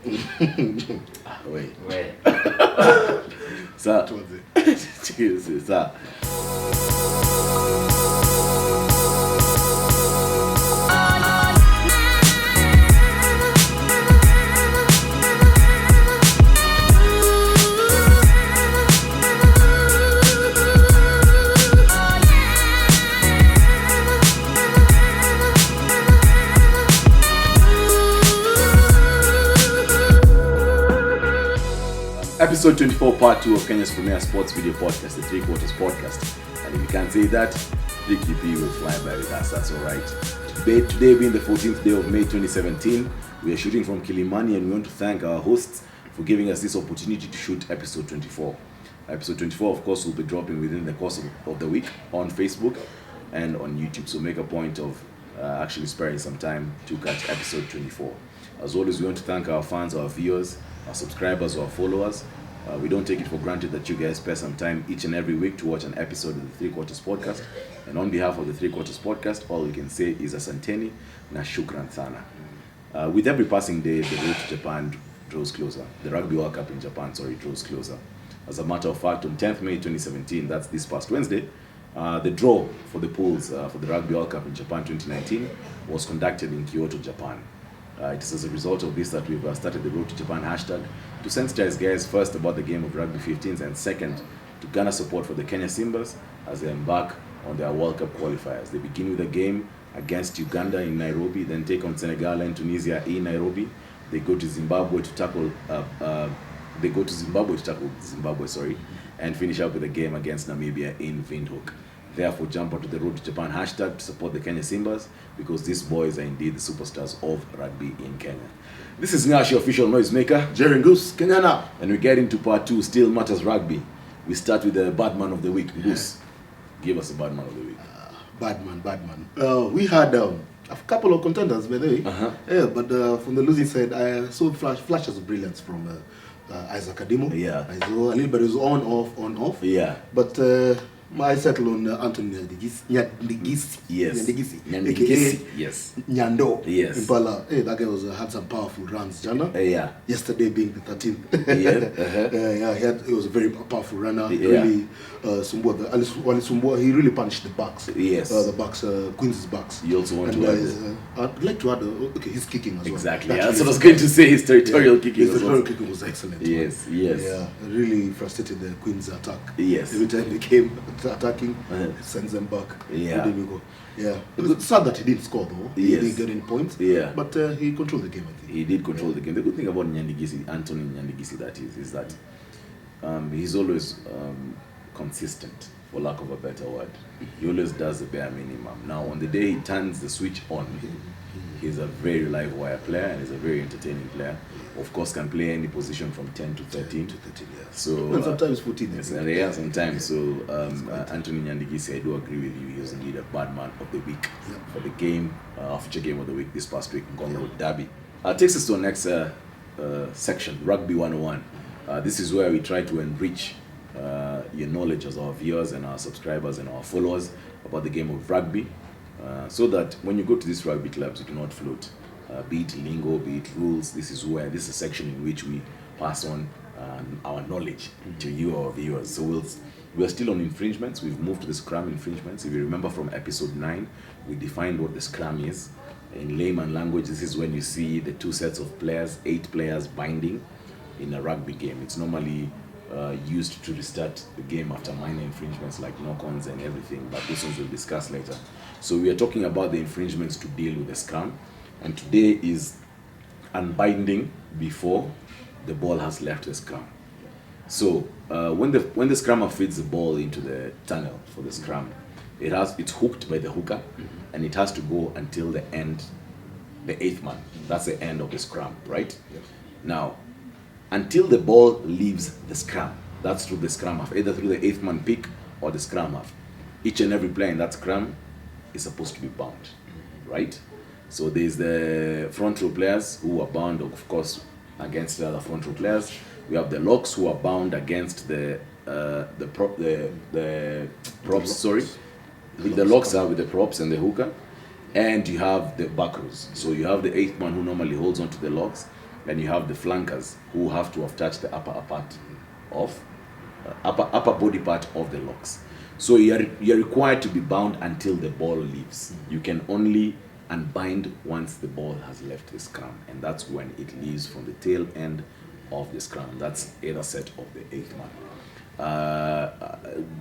Wait. Sir. Cheers, sir. Episode 24, part 2 of Kenya's premier sports video podcast, the Three Quarters Podcast. And if you can't say that, 3QP will fly by with us, that's alright. Today being the 14th day of May 2017, we are shooting from Kilimani and we want to thank our hosts for giving us this opportunity to shoot episode 24. Episode 24, of course, will be dropping within the course of the week on Facebook and on YouTube. So make a point of actually sparing some time to catch episode 24. As always, we want to thank our fans, our viewers, our subscribers, our followers. We don't take it for granted that you guys spare some time each and every week to watch an episode of the Three Quarters Podcast. And on behalf of the Three Quarters Podcast, all we can say is asanteni na shukran sana. With every passing day, the road to Japan draws closer. The Rugby World Cup in Japan, draws closer. As a matter of fact, on 10th May 2017, that's this past Wednesday, the draw for the pools for the Rugby World Cup in Japan 2019 was conducted in Kyoto, Japan. It is as a result of this that we've started the Road to Japan hashtag to sensitize guys first about the game of Rugby 15s and second to garner support for the Kenya Simbas as they embark on their World Cup qualifiers. They begin with a game against Uganda in Nairobi, then take on Senegal and Tunisia in Nairobi. They go to Zimbabwe to tackle Zimbabwe, and finish up with a game against Namibia in Windhoek. Therefore, jump onto the Road to Japan hashtag to support the Kenya Simbas because these boys are indeed the superstars of rugby in Kenya. This is Ngashi, official noisemaker, Jerry Goose, Kenya now. and we get into part 2, Still Matters Rugby. We start with the Badman of the Week. Goose, give us a Badman of the Week. Badman. We had a couple of contenders, by the way. Yeah, but from the losing side, I saw flashes of brilliance from Isaac Adimo. Yeah. I saw a little bit, it was on, off. Yeah. But I settled on Anthony Nyandigisi. Yes. Nyandigisi. Yes. Nyando. Yes. Impala. Hey, that guy had some powerful runs, Jana. Yeah. Yesterday being the 13th. Yeah. He was a very powerful runner. Yeah. Really, he really punished the backs. Yes. The backs, Queen's backs. You also want to add I'd like to add, his kicking as well. Exactly. That's what I was going to say. His territorial kicking. His territorial kicking was excellent. Yes. Yeah, really frustrated the Queen's attack. Yes. Every time they came attacking, it sends them back. Yeah. There we go. Yeah. It was sad that he didn't score though. He didn't get any points. Yeah. But he controlled the game, I think. He did control the game. The good thing about Anthony Nyandigisi, that is that he's always consistent, for lack of a better word. He always does the bare minimum. Now, on the day he turns the switch on, he's a very live wire player and he's a very entertaining player. Of course, can play any position from 10 to 13. Yeah. So And sometimes 14. yeah, sometimes. So Anthony Nyandigisi, I do agree with you. He was indeed a bad man of the week for the game, future game of the week this past week in Ngong Road Derby. Takes us to our next section, Rugby 101. This is where we try to enrich your knowledge as our viewers and our subscribers and our followers about the game of rugby, so that when you go to these rugby clubs, you do not float. Be it lingo, be it rules. This is a section in which we pass on our knowledge to you, our viewers. So we're still on infringements. We've moved to the scrum infringements. If you remember from episode 9, we defined what the scrum is. In layman language, this is when you see the two sets of players, 8 players binding in a rugby game. It's normally used to restart the game after minor infringements like knock-ons and everything, but this one we'll discuss later. So we are talking about the infringements to deal with the scrum, and today is unbinding before the ball has left the scrum. So when the scrummer feeds the ball into the tunnel for the scrum, it's hooked by the hooker, and it has to go until the end, the 8th man. That's the end of the scrum, right? Yes. Now, until the ball leaves the scrum, that's through the scrum half, either through the 8th man pick or the scrum half. Each and every player in that scrum is supposed to be bound, right? So there's the front row players who are bound, of course, against the other front row players. We have the locks who are bound against the props. Sorry, the locks are with the props and the hooker, and you have the back rows. So you have the 8th man who normally holds onto the locks, and you have the flankers who have to have touched the upper part of upper body part of the locks. So you're required to be bound until the ball leaves. You can only unbind once the ball has left the scrum, and that's when it leaves from the tail end of the scrum. That's either set of the 8th man.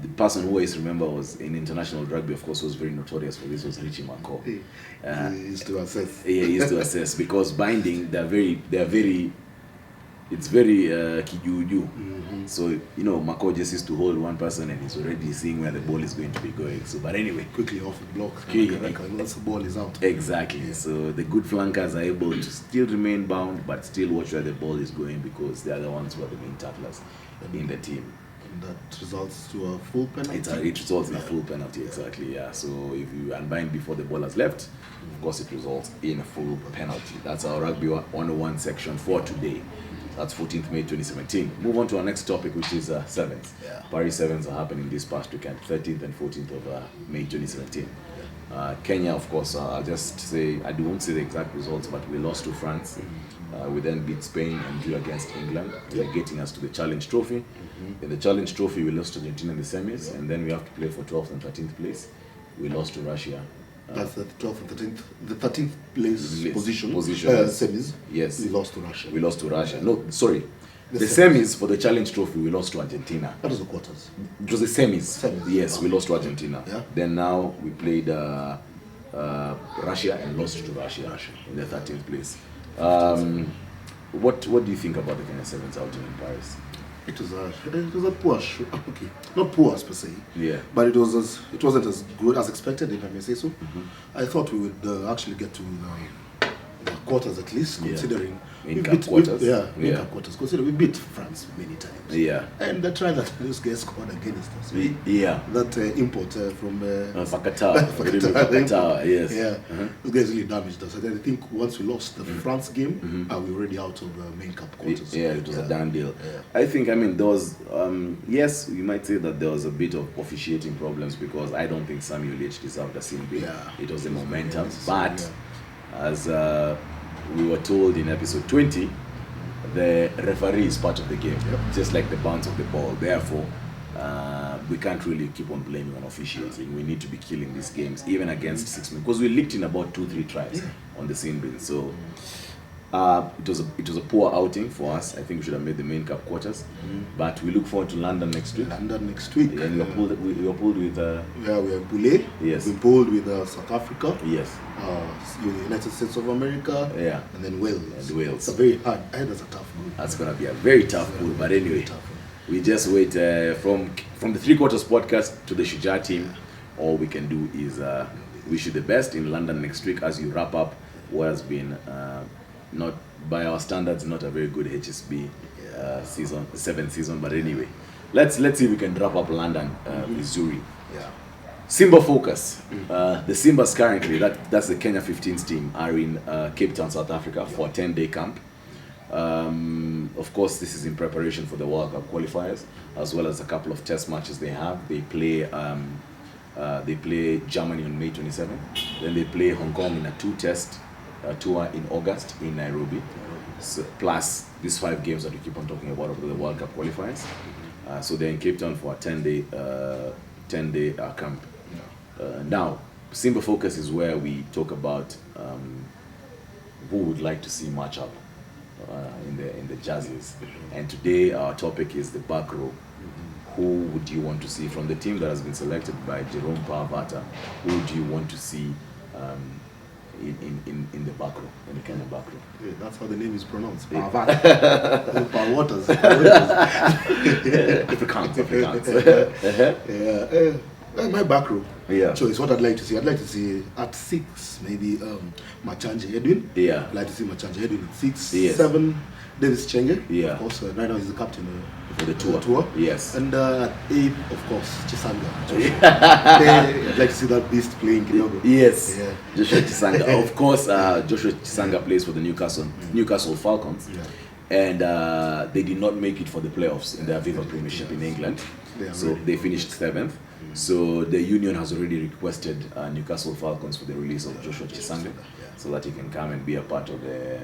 The person who I used to remember was in international rugby, of course, was very notorious for this, was Richie McCaw. He used to assess. Yeah, he used to assess, because binding, it's very kijuju. So, you know, McCaw just used to hold one person and he's already seeing where the ball is going to be going. So, but anyway. Quickly off the block. Once the ball is out. Exactly. Yeah. So, the good flankers are able to still remain bound, but still watch where the ball is going, because they are the ones who are the main tacklers in the team. And that results to a full penalty? It results in a full penalty, exactly, yeah. So, if you unbind before the ball has left, of course, it results in a full penalty. That's our Rugby 101 section for today. That's 14th May 2017. Move on to our next topic, which is Sevens. Yeah. Paris Sevens are happening this past weekend, 13th and 14th of May 2017. Kenya, of course, I'll just say, I won't say the exact results, but we lost to France. We then beat Spain and drew against England, getting us to the Challenge Trophy. In the Challenge Trophy, we lost to Argentina in the semis, and then we have to play for 12th and 13th place. We lost to Russia. That's the 12th and 13th. The 13th place position. Semis. Yes. We lost to Russia. We lost to Russia. No, sorry. The semis for the Challenge Trophy, we lost to Argentina. That was the quarters. It was the semis. Yes, we lost to Argentina. Yeah. Then now we played Russia and lost to Russia in the 13th place. What do you think about the Kenya Sevens outing in Paris? It was a poor show. Okay, not poor per se. Yeah. But it wasn't as good as expected, if I may say so. I thought we would actually get to the quarters at least, considering main cup quarters. Quarters. Considering we beat France many times. Yeah. And the try that those guys scored against us. Yeah. That import from Fakata, yes. Yeah. Those guys really damaged us. And then I think once we lost the France game, we were already out of the main cup quarters. Yeah, it was a done deal. Yeah. I think, there was, yes, you might say that there was a bit of officiating problems, because I don't think Samuel H deserved a sin bin. Yeah. It was the momentum. But as we were told in episode 20, the referee is part of the game, just like the bounce of the ball. Therefore, we can't really keep on blaming on officiating. We need to be killing these games, even against 6 men, because we leaked in about 2-3 tries on the sin bin. So it was a poor outing for us. I think we should have made the main cup quarters, but we look forward to London next week. And we are pulled with we are Boulet. Yes. We pulled with South Africa. Yes. United States of America. Yeah. And then Wales. It's a very hard. That's a tough pool. That's gonna be a very tough pool. But anyway, we just wait from the 3 quarters podcast to the Shujaa team. All we can do is wish you the best in London next week as you wrap up what has been not by our standards, not a very good HSB season, 7th season. But anyway, let's see if we can wrap up London, Missouri. Yeah. Simba focus. The Simbas currently, that's the Kenya 15s team, are in Cape Town, South Africa for a 10-day camp. Of course, this is in preparation for the World Cup qualifiers, as well as a couple of test matches they have. They play Germany on May 27th. Then they play Hong Kong in a 2-test tour in August in Nairobi. So, plus these 5 games that we keep on talking about over the World Cup qualifiers. So they're in Cape Town for a 10-day camp. Now, Simba Focus is where we talk about who would like to see match up in the jerseys. And today our topic is the back row. Who would you want to see from the team that has been selected by Jerome Pavata? Who do you want to see in the back row, in the Kenya back row? Yeah, that's how the name is pronounced. Pavata. Waters. Afrikaans. My back row. Yeah. Choice. What I'd like to see. I'd like to see at 6 maybe Machanje Edwin. Yeah. I'd like to see Machanje Edwin at 6. Yes. 7 Davis Chenge. Yeah. Of course, right now he's the captain for the tour. Yes. And at 8, of course, Chisanga. I'd like to see that beast playing Kidogo. Yes. Yeah. Joshua Chisanga. Of course, Joshua Chisanga plays for the Newcastle Falcons. Yeah. and they did not make it for the playoffs in the Aviva Premiership in England. So they finished 7th. So the union has already requested Newcastle Falcons for the release of Joshua Chisanga, so that he can come and be a part of the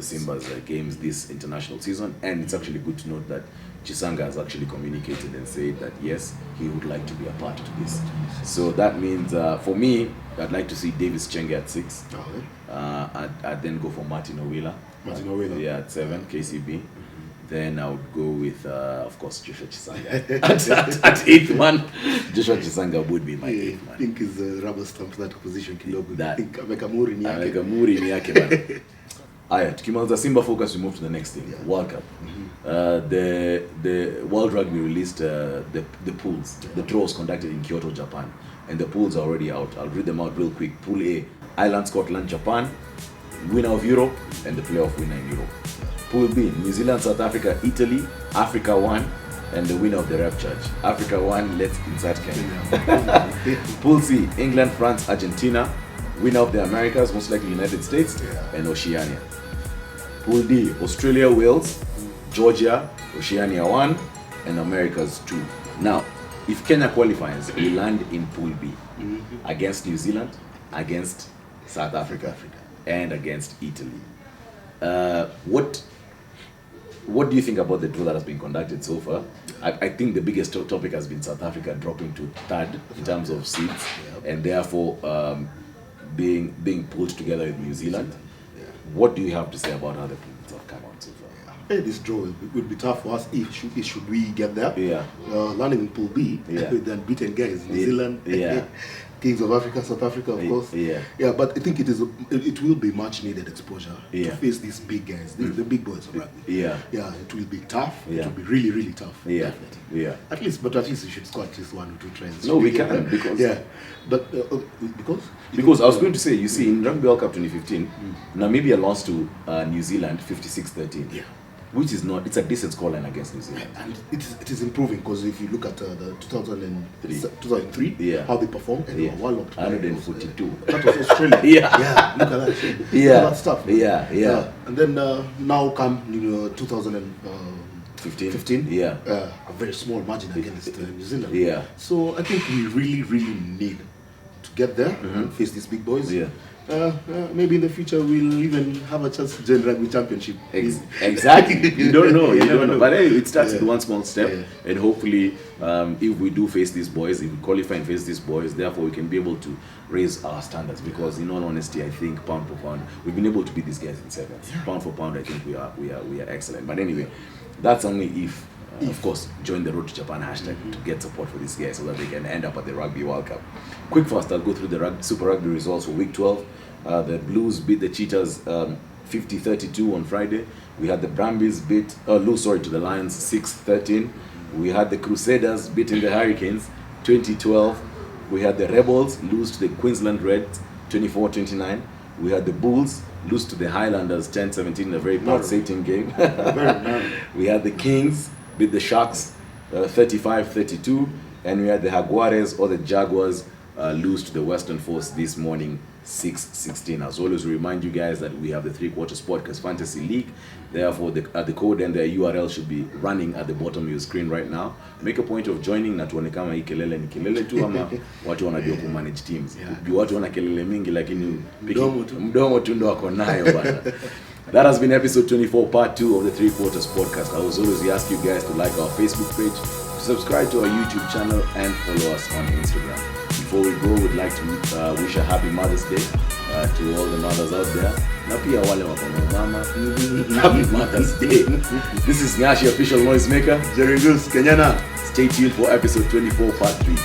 Simbas games this international season. And it's actually good to note that Chisanga has actually communicated and said that yes, he would like to be a part of this. So that means for me, I'd like to see Davis Chenge at 6. I'd then go for Martin Owila. Yeah, at 7, KCB. Then I would go with, of course, Joshua Chisanga. at 8th man, Joshua Chisanga would be my 8th man. I think is rubber stamps that position kidogo. That- I think Amekamuri ni yake. Amekamuri ni yake bana. Aya, tukimaliza Simba focus, we move to the next thing, World Cup. The World Rugby released the pools. The draw was conducted in Kyoto, Japan, and the pools are already out. I'll read them out real quick. Pool A: Ireland, Scotland, Japan, winner of Europe, and the playoff winner in Europe. Pool B: New Zealand, South Africa, Italy, Africa 1, and the winner of the ref charge. Africa 1, let's insert Kenya. Pool C: England, France, Argentina, winner of the Americas, most likely United States, and Oceania. Pool D: Australia, Wales, Georgia, Oceania 1, and Americas 2. Now, if Kenya qualifies, we land in Pool B against New Zealand, against South Africa, and against Italy. What do you think about the draw that has been conducted so far? I think the biggest topic has been South Africa dropping to 3rd in terms of seeds, and therefore being pulled together with New Zealand. What do you have to say about how the pools have come out so far? Hey, this draw would be tough for us should we get there. Landing in Pool B, then beaten guys, New Zealand, Kings of Africa, South Africa, of course. But I think it will be much needed exposure to face these big guys, the big boys of rugby. It will be tough. It will be really, really tough. Definitely. At least we should score at least 1 or 2 tries. No, we can because but because I was going to say, you see, in Rugby World Cup 2015, Namibia lost to New Zealand 56-13. Which is not, it's a decent scoreline against New Zealand. And it is improving, because if you look at the 2003, how they performed, and they were well up to 142. That was Australia. Look at that shit. Look at that stuff. And then now come 2015. A very small margin against New Zealand. So I think we really, really need to get there and face these big boys. Maybe in the future we'll even have a chance to join Rugby Championship. Exactly. You don't know. But anyway, it starts with one small step, and hopefully, if we do face these boys, if we qualify and face these boys, therefore we can be able to raise our standards. Because in all honesty, I think pound for pound, we've been able to beat these guys in 7s. Pound for pound, I think we are excellent. But anyway, that's only if. Of course, join the Road to Japan hashtag to get support for these guys so that they can end up at the Rugby World Cup. Quick fast, I'll go through the Super Rugby results for week 12. The Blues beat the Cheetahs 50-32 on Friday. We had the Brumbies lose to the Lions 6-13. We had the Crusaders beating the Hurricanes 20-12. We had the Rebels lose to the Queensland Reds 24-29. We had the Bulls lose to the Highlanders 10-17 in a very pulsating game. We had the Kings beat the Sharks 35-32, and we had the Jaguares or the Jaguars lose to the Western Force this morning 6-16. As always, we remind you guys that we have the 3 Quarters Podcast Fantasy League. Therefore, the code and the URL should be running at the bottom of your screen right now. Make a point of joining, na tuone kama hii kelele ni kelele tu ama watu wanajua ku manage teams. Juu watu wana kelele mingi lakini mdomo tu ndo wako nayo bana. That has been episode 24, part 2 of the 3 Quarters Podcast. I was always ask you guys to like our Facebook page, to subscribe to our YouTube channel, and follow us on Instagram. Before we go, we'd like to wish a happy Mother's Day to all the mothers out there. Na pia wale wako na mama. Happy Mother's Day. This is Ngashi, official noisemaker. Jerry Goose, Kenyana. Stay tuned for episode 24, part 3.